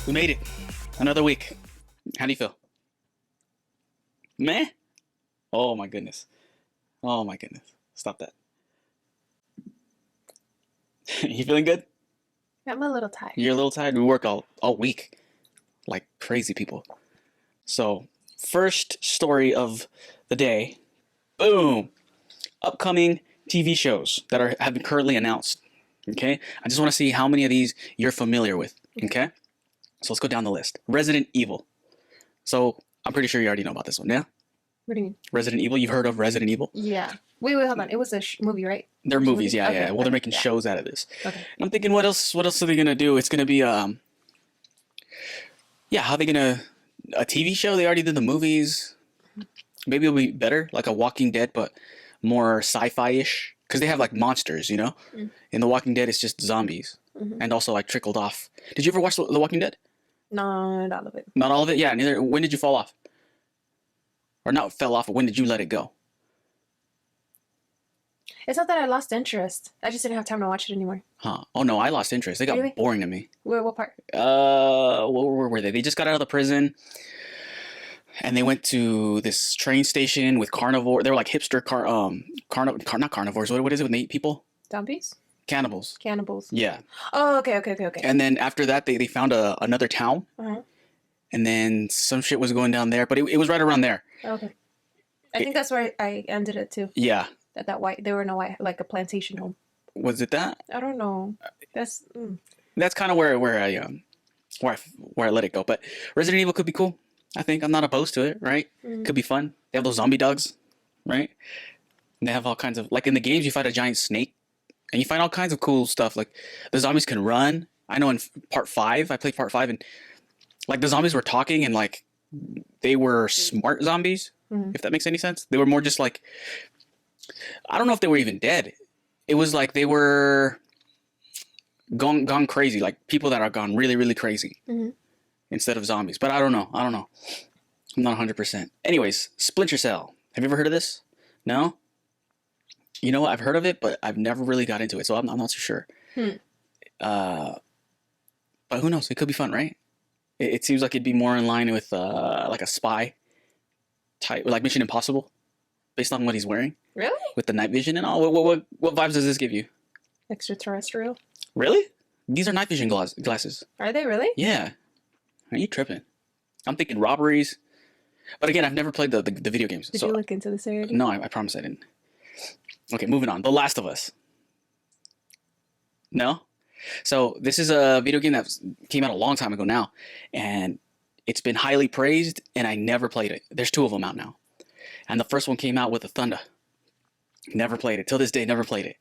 We made it. Another week. How do you feel? Meh? Oh my goodness. Oh my goodness. Stop that. You feeling good? I'm a little tired. You're a little tired? We work all week. Like crazy people. So, first story of the day. Boom! Upcoming TV shows that have been currently announced. Okay? I just want to see how many of these you're familiar with. Okay? So let's go down the list. Resident Evil. So I'm pretty sure you already know about this one, yeah? What do you mean? Resident Evil? You've heard of Resident Evil? Yeah. Wait, hold on. It was a movie, right? They're movies, yeah, Okay, yeah. Well, they're making yeah. shows out of this. Okay. And I'm thinking, what else are they gonna do? It's gonna be yeah, how are they gonna a TV show? They already did the movies. Maybe it'll be better, like a Walking Dead, but more sci-fi-ish. Because they have like monsters, you know? In The Walking Dead, it's just zombies. And also like trickled off. Did you ever watch The Walking Dead? No, not all of it. Not all of it? Yeah, neither. When did you fall off? Or not fell off, but when did you let it go? It's not that I lost interest. I just didn't have time to watch it anymore. Huh. Oh no, I lost interest. They got Really? boring to me. What part? Where were they? They just got out of the prison. And they went to this train station with carnivore. They were like hipster not carnivores. What is it when they eat people? Zombies? Cannibals. Cannibals. Yeah. Oh, okay. And then after that, they found another town. Uh-huh. And then some shit was going down there, but it was right around there. Okay. I think that's where I ended it too. Yeah. There were no white, like a plantation home. Was it that? I don't know. That's That's kind of where I let it go. But Resident Evil could be cool. I think I'm not opposed to it. Right? Could be fun. They have those zombie dogs, right? And they have all kinds of like in the games you fight a giant snake, and you find all kinds of cool stuff. Like the zombies can run. I know in part 5, I played part 5, and like the zombies were talking and like they were smart zombies. If that makes any sense. They were more just like I don't know if they were even dead. It was like they were gone crazy, like people that are gone really, really crazy instead of zombies. But I don't know. I'm not 100%. Anyways, Splinter Cell. Have you ever heard of this? No? You know what? I've heard of it, but I've never really got into it, so I'm not so sure. But who knows? It could be fun, right? It seems like it'd be more in line with like a spy type, like Mission Impossible, based on what he's wearing. really With the night vision and all. What vibes does this give you? extraterrestrial. Really? These are night vision glasses. Are they really? Yeah. Are you tripping? I'm thinking robberies. But again, I've never played the video games. Did so you look into this already? no, I promise I didn't. Okay, moving on. The Last of Us. No? So this is a video game that came out a long time ago now. And it's been highly praised, and I never played it. There's 2 of them out now. And the first one came out with the Thunder. Never played it. Till this day, never played it.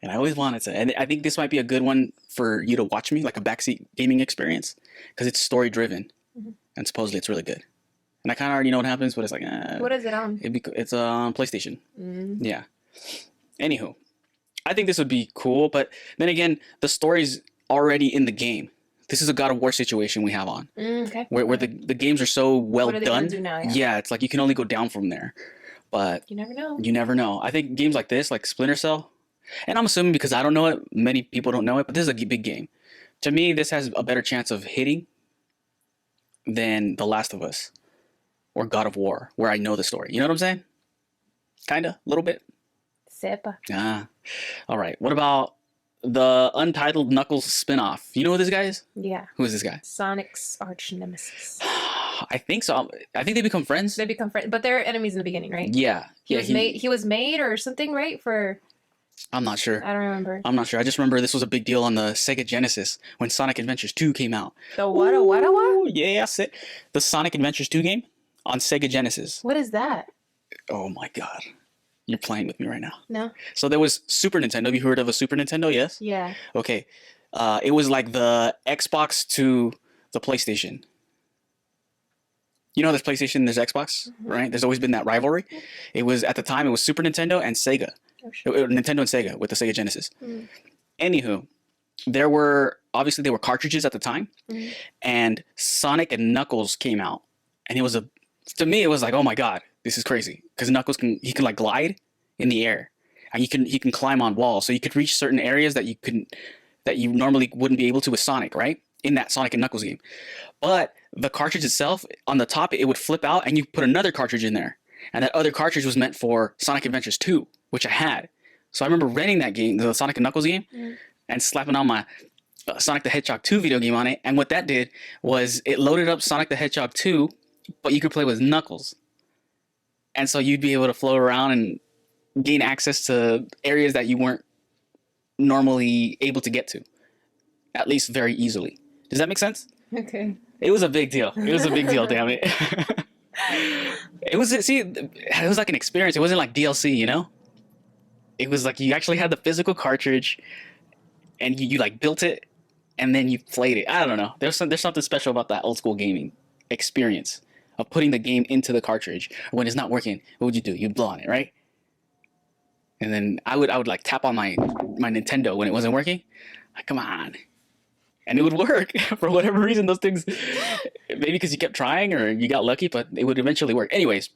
And I always wanted to. And I think this might be a good one for you to watch me, like a backseat gaming experience. Because it's story-driven. And supposedly it's really good. And I kind of already know what happens, but it's like, What is it on? it's on PlayStation. Yeah. Anywho, I think this would be cool. But then again, the story's already in the game. This is a God of War situation we have on. Okay. Where the games are so well What are they done. gonna do now? Yeah, it's like you can only go down from there. But You never know. you never know. I think games like this, like Splinter Cell, and I'm assuming because I don't know it, many people don't know it, but this is a big game. To me, this has a better chance of hitting than The Last of Us or God of War, where I know the story. You know what I'm saying? Kinda, a little bit. Sepa. All right. What about the Untitled Knuckles spinoff? You know who this guy is? Yeah. Who is this guy? Sonic's arch nemesis. I think so. I think they become friends. They become friends, but they're enemies in the beginning, right? Yeah. He was made or something, right? I'm not sure. I don't remember. I'm not sure. I just remember this was a big deal on the Sega Genesis when Sonic Adventures 2 came out. The what? Ooh, yeah, that's it. The Sonic Adventures 2 game on Sega Genesis. What is that? Oh my god. You're playing with me right now. No. So there was Super Nintendo. Have you heard of a Super Nintendo? Yes? Yeah. Okay. It was like the Xbox to the PlayStation. You know, there's PlayStation, there's Xbox, right? There's always been that rivalry. It was, at the time, it was Super Nintendo and Sega. Oh, sure. Nintendo and Sega with the Sega Genesis. Anywho, there were cartridges at the time, and Sonic and Knuckles came out, and it was to me it was like, oh my god, this is crazy, because Knuckles can like glide in the air, and he can climb on walls, so you could reach certain areas that you normally wouldn't be able to with Sonic, right? in that Sonic and Knuckles game. But the cartridge itself, on the top, it would flip out and you put another cartridge in there. And that other cartridge was meant for Sonic Adventures 2, which I had. So I remember renting that game, the Sonic and Knuckles game, and slapping on my Sonic the Hedgehog 2 video game on it. And what that did was it loaded up Sonic the Hedgehog 2, but you could play with Knuckles. And so you'd be able to float around and gain access to areas that you weren't normally able to get to, at least very easily. Does that make sense? Okay. It was a big deal. It was a big deal, damn it. It was like an experience. It wasn't like DLC, you know? It was like you actually had the physical cartridge and you like built it and then you played it. I don't know. There's something special about that old school gaming experience of putting the game into the cartridge. When it's not working, what would you do? You'd blow on it, right? And then I would like tap on my Nintendo when it wasn't working. Like, come on. And it would work for whatever reason. Those things, maybe because you kept trying or you got lucky, but it would eventually work. Anyways,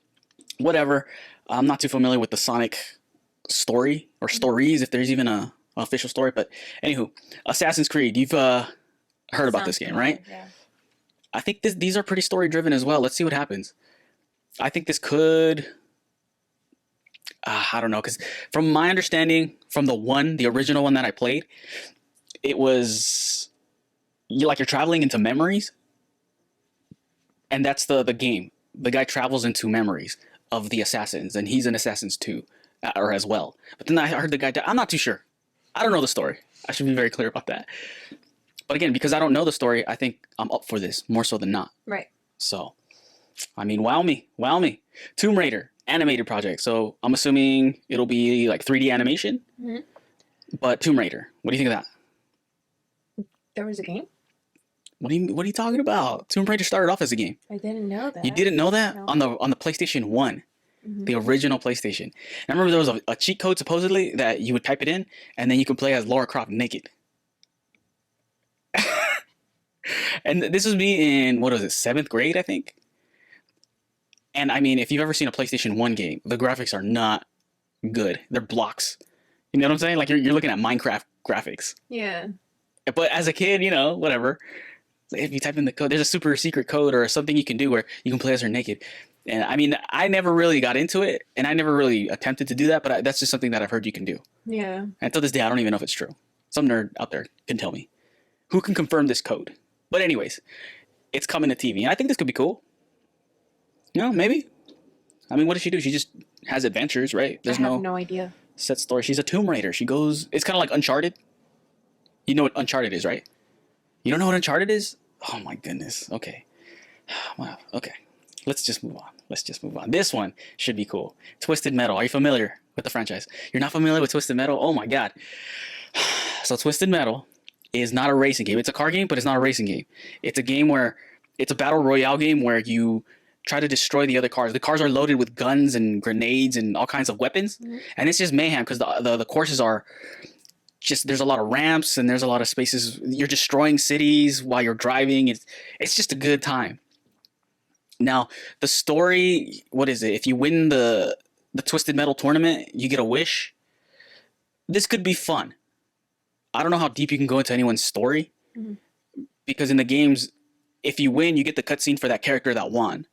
whatever. I'm not too familiar with the Sonic story or stories, if there's even a official story. But anywho, Assassin's Creed. You've heard about this game, right? Yeah. I think these are pretty story driven as well. Let's see what happens. I think this could. I don't know, because from my understanding, from the original one that I played, it was you're traveling into memories, and that's the game. The guy travels into memories of the assassins, and he's an Assassins too, or as well. But then I heard the guy die. I'm not too sure. I don't know the story. I should be very clear about that. But again, because I don't know the story, I think I'm up for this more so than not. Right. So, I mean, wow me. Tomb Raider animated project. So I'm assuming it'll be like 3D animation. Mm-hmm. But Tomb Raider, what do you think of that? There was a game? What are you talking about? Tomb Raider started off as a game. I didn't know that. You didn't know that? No. On the PlayStation 1. The original PlayStation. And I remember there was a cheat code supposedly that you would type it in and then you could play as Lara Croft naked. And this was me in, what was it, 7th grade, I think? And I mean, if you've ever seen a PlayStation 1 game, the graphics are not good. They're blocks. You know what I'm saying? Like you're looking at Minecraft graphics. Yeah. But as a kid, you know, whatever. If you type in the code, there's a super secret code or something you can do where you can play as her naked. And I mean, I never really got into it, and I never really attempted to do that, but that's just something that I've heard you can do. Yeah. And to this day, I don't even know if it's true. Some nerd out there can tell me. Who can confirm this code? But anyways, it's coming to TV, and I think this could be cool. You know, maybe. I mean, what does she do? She just has adventures, right? I have no idea. Set story. She's a Tomb Raider. She goes... It's kind of like Uncharted. You know what Uncharted is, right? You don't know what Uncharted is? Oh my goodness. Okay. Wow. Okay. Let's just move on. This one should be cool. Twisted Metal. Are you familiar with the franchise? You're not familiar with Twisted Metal? Oh my god. So Twisted Metal is not a racing game. It's a car game, but it's not a racing game. It's a game where... It's a battle royale game where you try to destroy the other cars. The cars are loaded with guns and grenades and all kinds of weapons. Mm-hmm. And it's just mayhem because the courses are... just there's a lot of ramps and there's a lot of spaces. You're destroying cities while you're driving. It's just a good time. Now, the story, what is it? If you win the Twisted Metal tournament, you get a wish. This could be fun. I don't know how deep you can go into anyone's story. Mm-hmm. Because in the games, if you win, you get the cutscene for that character that won.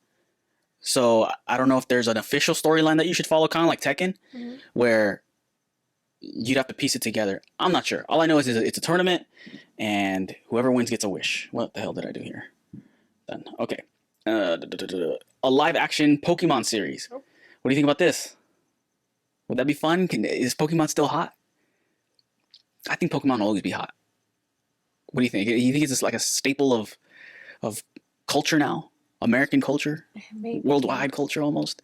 So I don't know if there's an official storyline that you should follow, kind of like Tekken, mm-hmm. where you'd have to piece it together. I'm not sure. All I know is it's a tournament, and whoever wins gets a wish. What the hell did I do here? Done. Okay. A live-action Pokemon series. Oh. What do you think about this? Would that be fun? Is Pokemon still hot? I think Pokemon will always be hot. What do you think? You think it's just like a staple of culture now? American culture? Maybe. Worldwide culture almost?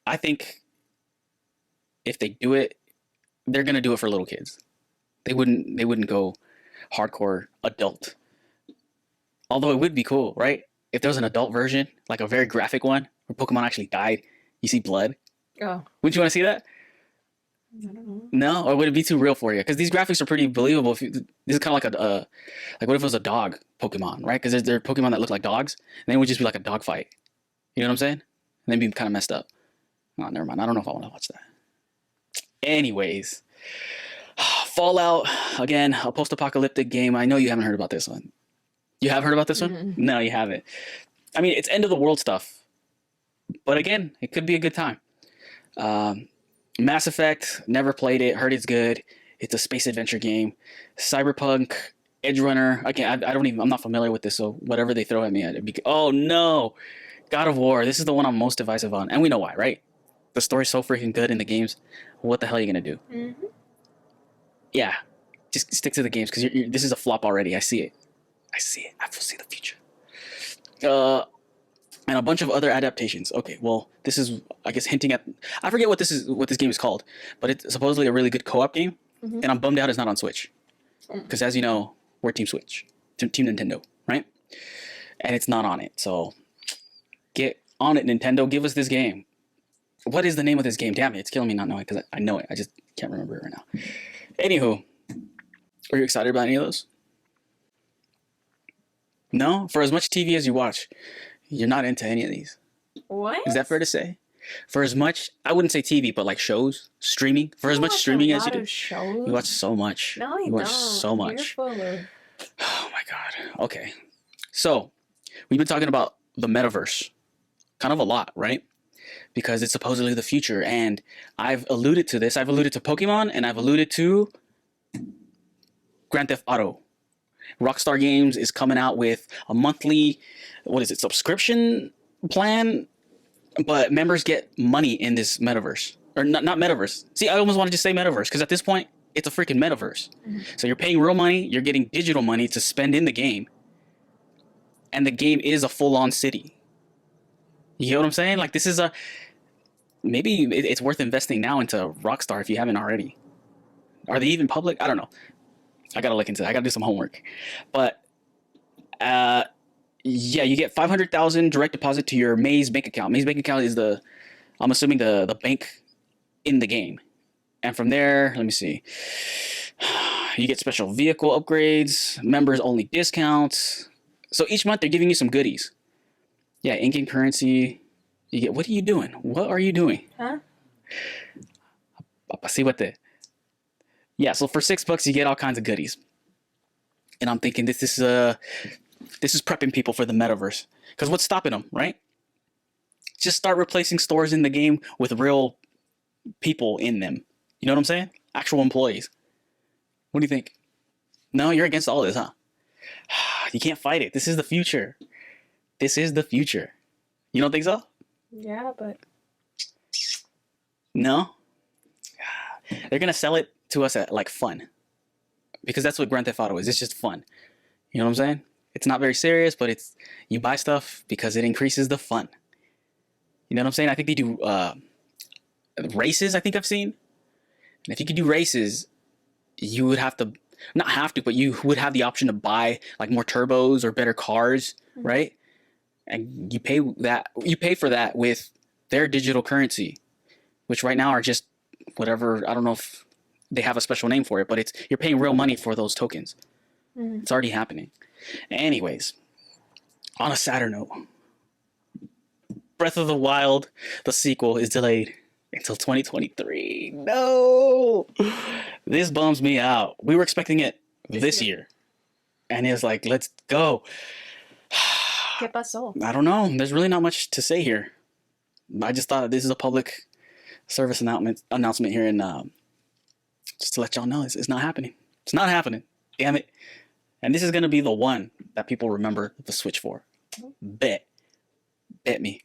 I think if they do it, they're gonna do it for little kids. They wouldn't go hardcore adult. Although it would be cool, right? If there was an adult version, like a very graphic one, where Pokemon actually died, you see blood. Oh. Wouldn't you want to see that? I don't know. No, or would it be too real for you? Because these graphics are pretty believable. This is kind of like like what if it was a dog Pokemon, right? Because there are Pokemon that look like dogs, and then it would just be like a dog fight. You know what I'm saying? And then be kind of messed up. Oh, never mind. I don't know if I want to watch that. Anyways, Fallout, again, a post-apocalyptic game. I know you haven't heard about this one. You have heard about this one? Mm-mm. No, you haven't. I mean, it's end of the world stuff, but again, it could be a good time. Mass Effect, never played it, heard it's good. It's a space adventure game. Cyberpunk, Edge Runner. Again, I don't even. I'm not familiar with this, so whatever they throw at me, oh no, God of War. This is the one I'm most divisive on, and we know why, right? The story's so freaking good in the games. What the hell are you gonna do? Mm-hmm. Yeah, just stick to the games because this is a flop already. I see it. I foresee the future. And a bunch of other adaptations. Okay, well, this is, I guess, hinting at. I forget what this game is called, but it's supposedly a really good co-op game, and I'm bummed out it's not on Switch, because as you know, we're Team Switch, Team Nintendo, right? And it's not on it. So get on it, Nintendo. Give us this game. What is the name of this game? Damn it, it's killing me not knowing because I know it. I just can't remember it right now. Anywho, are you excited about any of those? No? For as much TV as you watch, you're not into any of these. What? Is that fair to say? For as much, I wouldn't say TV, but like shows, streaming. For as much streaming as you do, shows. you watch so much. No, you watch don't. so much. You're full of... Oh my god. Okay, so we've been talking about the metaverse, kind of a lot, right? Because it's supposedly the future, and I've alluded to this. I've alluded to Pokemon, and I've alluded to Grand Theft Auto. Rockstar Games is coming out with a monthly, subscription plan, but members get money in this metaverse. Or not metaverse. See, I almost want to just say metaverse, because at this point, it's a freaking metaverse. So you're paying real money, you're getting digital money to spend in the game, and the game is a full-on city. You get what I'm saying? Like, this is maybe it's worth investing now into Rockstar if you haven't already. Are they even public? I don't know. I gotta look into that. I gotta do some homework. But yeah, you get 500,000 direct deposit to your Maze bank account. Maze bank account is I'm assuming the bank in the game. And from there, let me see. You get special vehicle upgrades, members only discounts. So each month they're giving you some goodies. Yeah, in-game currency. You get. What are you doing? What are you doing? Huh? See what the. Yeah, so for $6 you get all kinds of goodies. And I'm thinking this is prepping people for the metaverse. Because what's stopping them, right? Just start replacing stores in the game with real people in them. You know what I'm saying? Actual employees. What do you think? No, you're against all this, huh? You can't fight it. This is the future. This is the future. You don't think so? Yeah, but... No? They're going to sell it to us at like fun, because that's what Grand Theft Auto is. It's just fun. You know what I'm saying? It's not very serious, but you buy stuff because it increases the fun. You know what I'm saying? I think they do races. I think I've seen. And if you could do races, you would have to not have to, but you would have the option to buy like more turbos or better cars, right? And you pay for that with their digital currency, which right now are just whatever. I don't know if they have a special name for it, but you're paying real money for those tokens. It's already happening. Anyways, on a sadder note, Breath of the Wild, the sequel, is delayed until 2023. No! This bums me out. We were expecting it this year. And it's like, let's go. ¿Qué pasó? I don't know. There's really not much to say here. I just thought this is a public service announcement here, and just to let y'all know, it's not happening. It's not happening. Damn it. And this is going to be the one that people remember the Switch for. Bet me.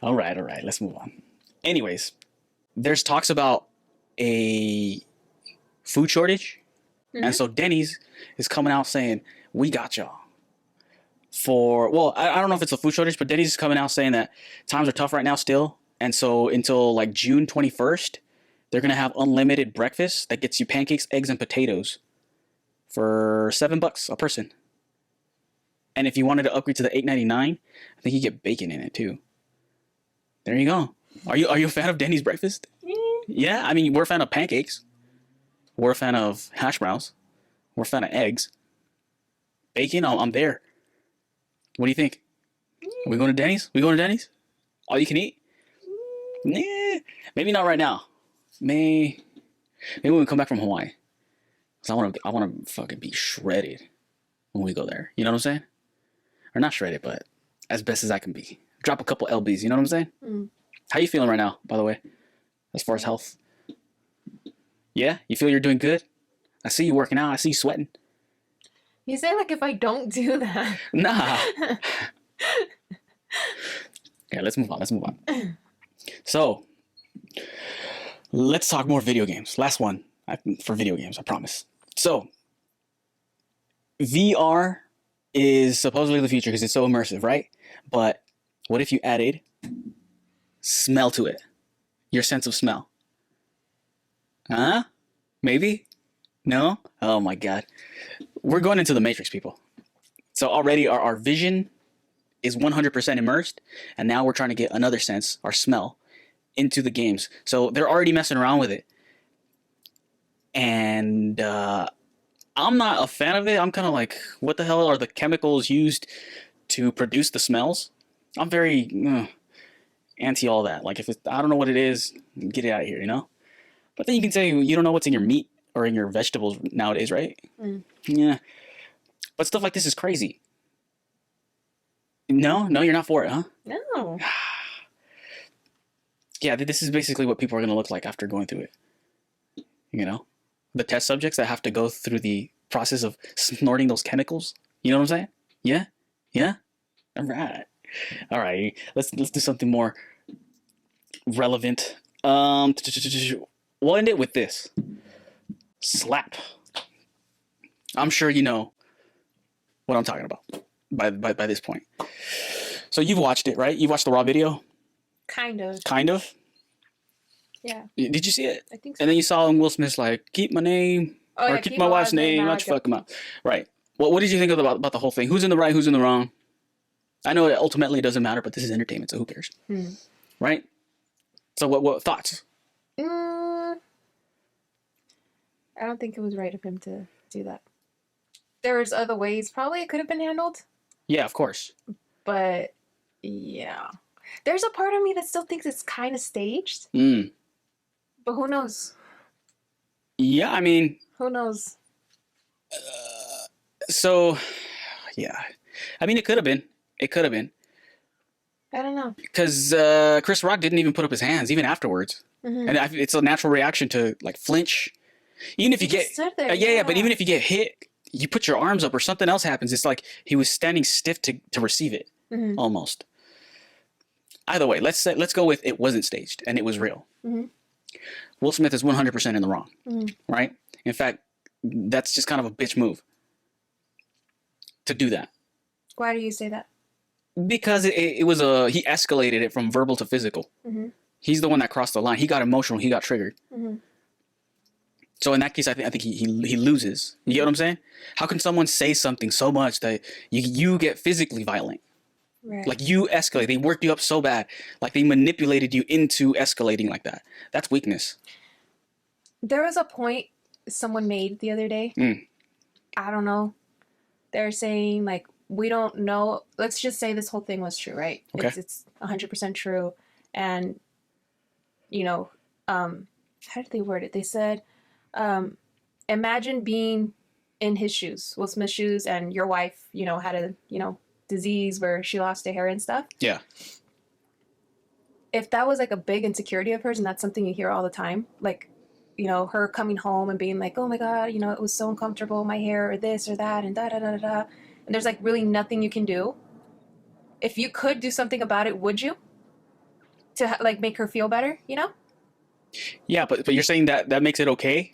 All right. Let's move on. Anyways, there's talks about a food shortage. And so Dennys is coming out saying, we got y'all. I don't know if it's a food shortage, but Dennys is coming out saying that times are tough right now still. And so until like June 21st, they're going to have unlimited breakfast that gets you pancakes, eggs, and potatoes for $7 a person. And if you wanted to upgrade to the $8.99, I think you get bacon in it too. There you go. Are you a fan of Denny's breakfast? Yeah, I mean, we're a fan of pancakes. We're a fan of hash browns. We're a fan of eggs. Bacon, I'm there. What do you think? Are we going to Denny's? All you can eat? Nah, maybe not right now. Maybe when we come back from Hawaii. Cause I want to fucking be shredded when we go there. You know what I'm saying? Or not shredded, but as best as I can be. Drop a couple lbs. You know what I'm saying? Mm. How you feeling right now, by the way, as far as health? Yeah, you feel you're doing good. I see you working out. I see you sweating. You say like if I don't do that. Nah. Yeah, let's move on. Let's move on. So, let's talk more video games. Last one for video games, I promise. So, VR is supposedly the future because it's so immersive, right? But what if you added smell to it? Your sense of smell. Huh? Maybe? No? Oh my God. We're going into the Matrix, people. So already our vision is 100% immersed, and now we're trying to get another sense, our smell, into the games. So they're already messing around with it. And I'm not a fan of it. I'm kind of like, what the hell are the chemicals used to produce the smells? I'm very anti all that. Like, if I don't know what it is, get it out of here, you know? But then you can say you don't know what's in your meat or in your vegetables nowadays, right? Mm. Yeah. But stuff like this is crazy. No, you're not for it, huh? No. Yeah, this is basically what people are going to look like after going through it. You know? The test subjects that have to go through the process of snorting those chemicals. You know what I'm saying? Yeah? Yeah? All right. All right. Let's do something more relevant. We'll end it with this. Slap. I'm sure you know what I'm talking about by this point. So you've watched it, right? You've watched the raw video? Kind of. Kind of? Yeah. Did you see it? I think so. And then you saw Will Smith's like, keep my name, or yeah, keep my wife's name, not you fuck him up. Right. What did you think about the whole thing? Who's in the right, who's in the wrong? I know it ultimately doesn't matter, but this is entertainment, so who cares? Right? So what thoughts? I don't think it was right of him to do that. There's other ways probably it could have been handled. Yeah, of course. But yeah. There's a part of me that still thinks it's kind of staged. But who knows? Yeah, I mean... Who knows? So, yeah. I mean, it could have been. It could have been. I don't know. Because Chris Rock didn't even put up his hands, even afterwards. And it's a natural reaction to, like, flinch. Even if you get... stood there, yeah, but even if you get hit, you put your arms up or something else happens. It's like he was standing stiff to receive it, almost. Either way, let's go with it wasn't staged and it was real. Will Smith is 100% in the wrong, right? In fact, that's just kind of a bitch move to do that. Why do you say that? Because it was he escalated it from verbal to physical. He's the one that crossed the line. He got emotional. He got triggered. So in that case, I think he loses. You get what I'm saying? How can someone say something so much that you get physically violent? Right. Like you escalate. They worked you up so bad. Like they manipulated you into escalating like that. That's weakness. There was a point someone made the other day. I don't know. They're saying like, we don't know. Let's just say this whole thing was true, right? Okay. It's 100% true. And, you know, how did they word it? They said, imagine being in his shoes, Will Smith's shoes, and your wife, you know, had a, you know, disease where she lost her hair and stuff. Yeah. If that was like a big insecurity of hers, and that's something you hear all the time, like, you know, her coming home and being like, oh my God, you know, it was so uncomfortable, my hair, or this or that, and da da da da da. And there's like really nothing you can do. If you could do something about it, would you? To like make her feel better, you know? Yeah, but you're saying that makes it okay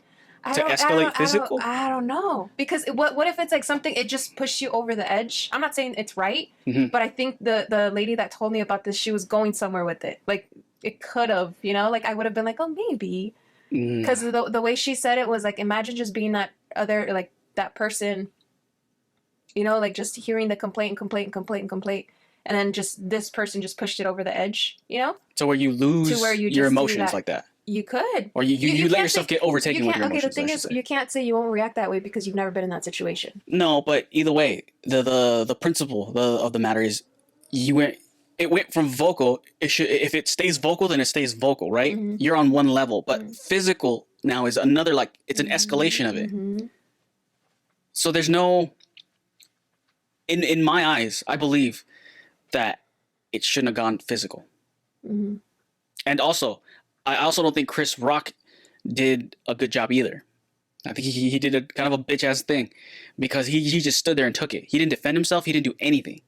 to escalate physical? I don't know. Because what if it's like something, it just pushed you over the edge? I'm not saying it's right, but I think the lady that told me about this, she was going somewhere with it. Like, it could have, you know? Like, I would have been like, oh, maybe. Because the way she said it was like, imagine just being that other, like, that person, you know? Like, just hearing the complaint, and then just this person just pushed it over the edge, you know? So where you lose your emotions like that. You could. Or you let yourself get overtaken with your emotions. Okay, the thing is, you can't say you won't react that way because you've never been in that situation. No, but either way, the principle of the matter is it went from vocal. It should, if it stays vocal, then it stays vocal, right? You're on one level, but physical now is another, like, it's an escalation of it. So there's no, in my eyes, I believe that it shouldn't have gone physical. And also, I also don't think Chris Rock did a good job either. I think he did a kind of a bitch ass thing, because he just stood there and took it. He didn't defend himself. He didn't do anything.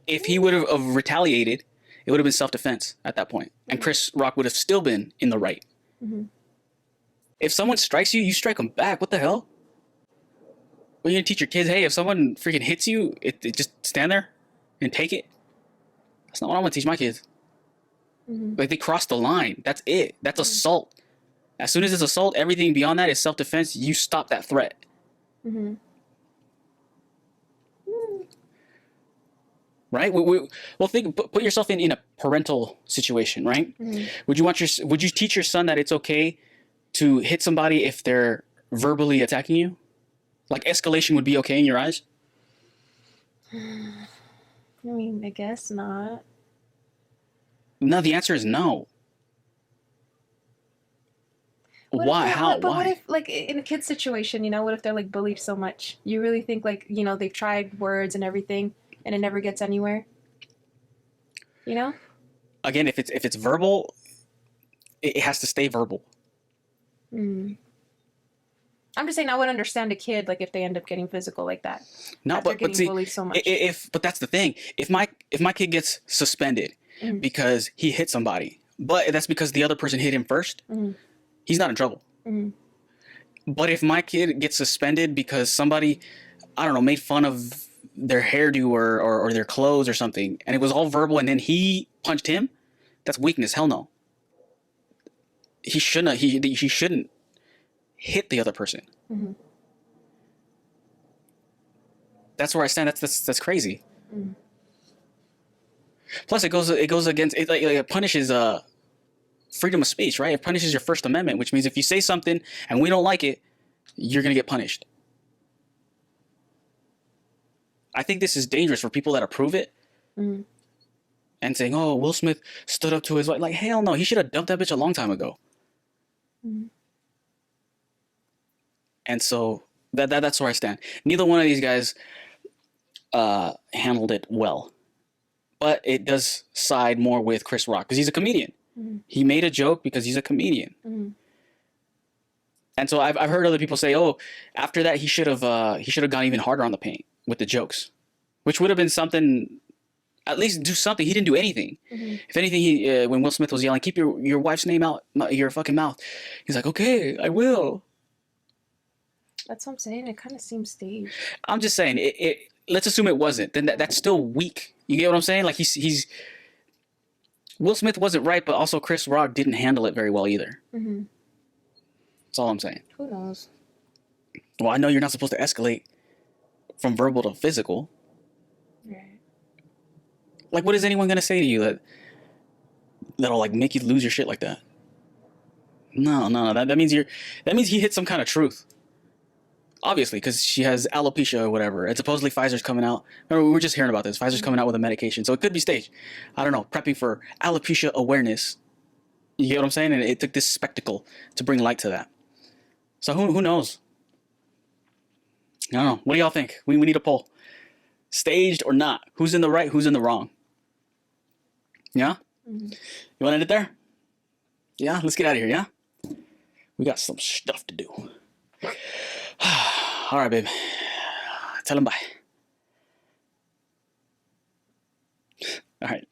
If he would have retaliated, it would have been self-defense at that point, and Chris Rock would have still been in the right. If someone strikes you, you strike them back. What the hell? Well, you're gonna teach your kids, hey, if someone freaking hits you, it just stand there and take it. That's not what I'm gonna teach my kids. Like, they crossed the line. That's it. That's assault. As soon as it's assault, everything beyond that is self-defense. You stop that threat. Right? Well, think. Put yourself in a parental situation, right? Would you teach your son that it's okay to hit somebody if they're verbally attacking you? Like, escalation would be okay in your eyes? I mean, I guess not. No, the answer is no. Why? How? But Why? what if, like, in a kid's situation, you know, what if they're, like, bullied so much? You really think, like, you know, they've tried words and everything, and it never gets anywhere? You know? Again, if it's verbal, it has to stay verbal. I'm just saying, I would understand a kid, like, if they end up getting physical like that. No, but see, bullied so much. But that's the thing. If my kid gets suspended because he hit somebody, but that's because the other person hit him first, he's not in trouble. But if my kid gets suspended because somebody, I don't know, made fun of their hairdo or their clothes or something, and it was all verbal, and then he punched him, that's weakness. Hell no. He shouldn't. He shouldn't hit the other person. That's where I stand. That's crazy. Plus, it goes against it. Like, it punishes freedom of speech, right? It punishes your First Amendment, which means if you say something and we don't like it, you're gonna get punished. I think this is dangerous for people that approve it and saying, "Oh, Will Smith stood up to his wife." Like, hell no, he should have dumped that bitch a long time ago. And so that's where I stand. Neither one of these guys handled it well, but it does side more with Chris Rock because he's a comedian. He made a joke because he's a comedian. And so I've heard other people say, "Oh, after that he should have gone even harder on the paint with the jokes," which would have been something. At least do something. He didn't do anything. If anything, he when Will Smith was yelling, "Keep your wife's name out your fucking mouth," he's like, "Okay, I will." That's what I'm saying. It kind of seems staged. I'm just saying. Let's assume it wasn't. Then that's still weak. You get what I'm saying? Like, he's Will Smith wasn't right, but also Chris Rock didn't handle it very well either. That's all I'm saying. Who knows? Well, I know you're not supposed to escalate from verbal to physical. Right. Like, what is anyone gonna say to you that'll like make you lose your shit like that? No. That means he hit some kind of truth. Obviously, because she has alopecia or whatever, and supposedly Pfizer's coming out. Remember, we were just hearing about this. Pfizer's coming out with a medication, so it could be staged. I don't know, prepping for alopecia awareness. You get what I'm saying? And it took this spectacle to bring light to that. So who knows? I don't know. What do y'all think? We need a poll. Staged or not? Who's in the right? Who's in the wrong? Yeah? You want to end it there? Yeah? Let's get out of here, yeah? We got some stuff to do. All right, babe. Tell him bye. All right.